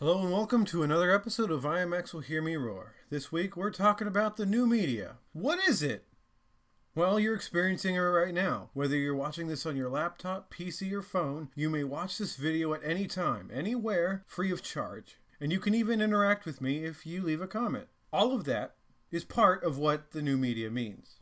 Hello and welcome to another episode of IMX Will Hear Me Roar. This week we're talking about the new media. What is it? Well, you're experiencing it right now. Whether you're watching this on your laptop, PC, or phone, you may watch this video at any time, anywhere, free of charge. And you can even interact with me if you leave a comment. All of that is part of what the new media means.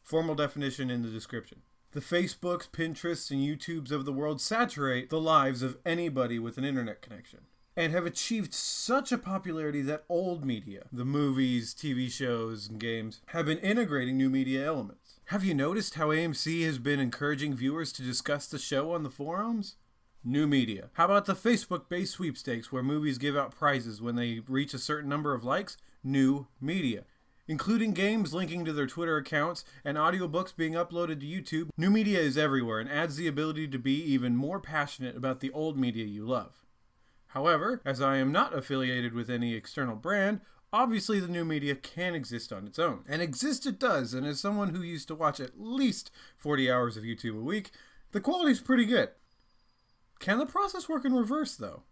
Formal definition in the description. The Facebooks, Pinterests, and YouTubes of the world saturate the lives of anybody with an internet connection, and have achieved such a popularity that old media, the movies, TV shows, and games, have been integrating new media elements. Have you noticed how AMC has been encouraging viewers to discuss the show on the forums? New media. How about the Facebook-based sweepstakes where movies give out prizes when they reach a certain number of likes? New media. Including games linking to their Twitter accounts and audiobooks being uploaded to YouTube, new media is everywhere and adds the ability to be even more passionate about the old media you love. However, as I am not affiliated with any external brand, obviously the new media can exist on its own. And exist it does, and as someone who used to watch at least 40 hours of YouTube a week, the quality's pretty good. Can the process work in reverse, though?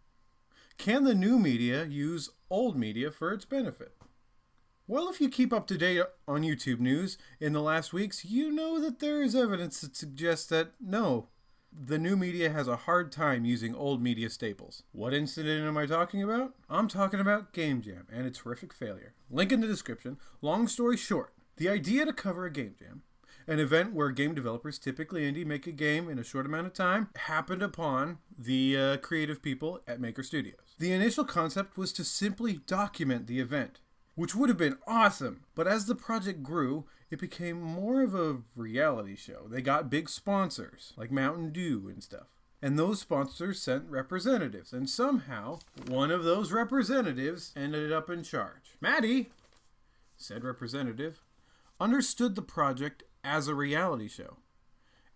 Can the new media use old media for its benefit? Well, if you keep up to date on YouTube news in the last weeks, you know that there is evidence that suggests that no, the new media has a hard time using old media staples. What incident am I talking about? I'm talking about Game Jam and its horrific failure. Link in the description. Long story short, the idea to cover a Game Jam, an event where game developers, typically indie, make a game in a short amount of time, happened upon the creative people at Maker Studios. The initial concept was to simply document the event, which would have been awesome. But as the project grew, it became more of a reality show. They got big sponsors, like Mountain Dew and stuff. And those sponsors sent representatives. And somehow, one of those representatives ended up in charge. Maddie, said representative, understood the project as a reality show.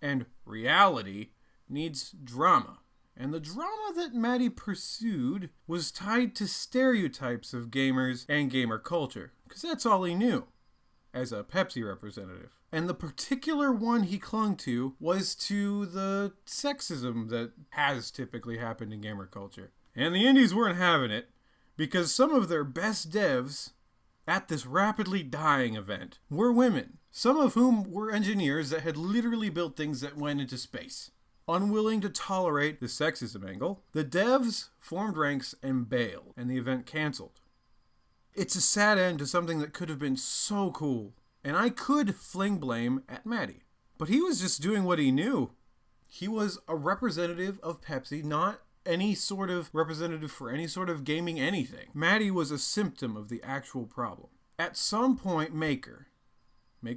And reality needs drama. And the drama that Maddie pursued was tied to stereotypes of gamers and gamer culture, because that's all he knew as a Pepsi representative. And the particular one he clung to was to the sexism that has typically happened in gamer culture. And the indies weren't having it, because some of their best devs at this rapidly dying event were women, some of whom were engineers that had literally built things that went into space. Unwilling to tolerate the sexism angle, the devs formed ranks and bailed, and the event canceled. It's a sad end to something that could have been so cool, and I could fling blame at Maddie, but he was just doing what he knew. He was a representative of Pepsi, not any sort of representative for any sort of gaming anything. Maddie was a symptom of the actual problem. At some point, Maker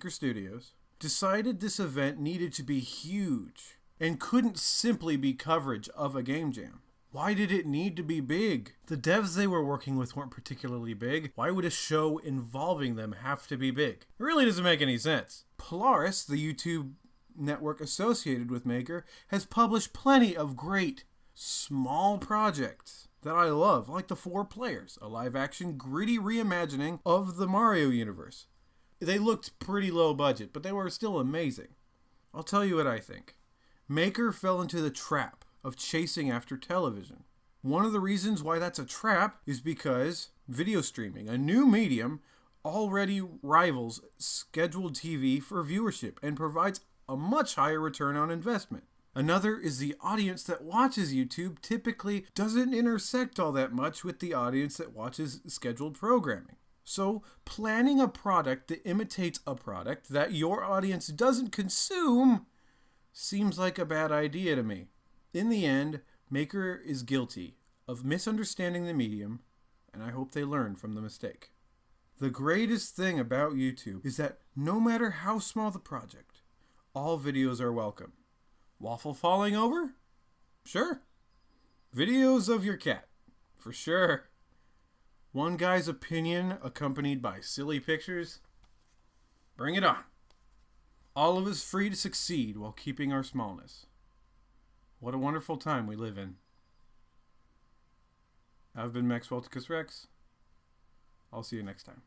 Studios, decided this event needed to be huge and couldn't simply be coverage of a game jam. Why did it need to be big? The devs they were working with weren't particularly big. Why would a show involving them have to be big? It really doesn't make any sense. Polaris, the YouTube network associated with Maker, has published plenty of great, small projects that I love, like The 4 Players, a live-action, gritty reimagining of the Mario universe. They looked pretty low budget, but they were still amazing. I'll tell you what I think. Maker fell into the trap of chasing after television. One of the reasons why that's a trap is because video streaming, a new medium, already rivals scheduled TV for viewership and provides a much higher return on investment. Another is the audience that watches YouTube typically doesn't intersect all that much with the audience that watches scheduled programming. So planning a product that imitates a product that your audience doesn't consume seems like a bad idea to me. In the end, Maker is guilty of misunderstanding the medium, and I hope they learn from the mistake. The greatest thing about YouTube is that no matter how small the project, all videos are welcome. Waffle falling over? Sure. Videos of your cat? For sure. One guy's opinion accompanied by silly pictures? Bring it on. All of us free to succeed while keeping our smallness. What a wonderful time we live in. I've been Maxwell Rex. I'll see you next time.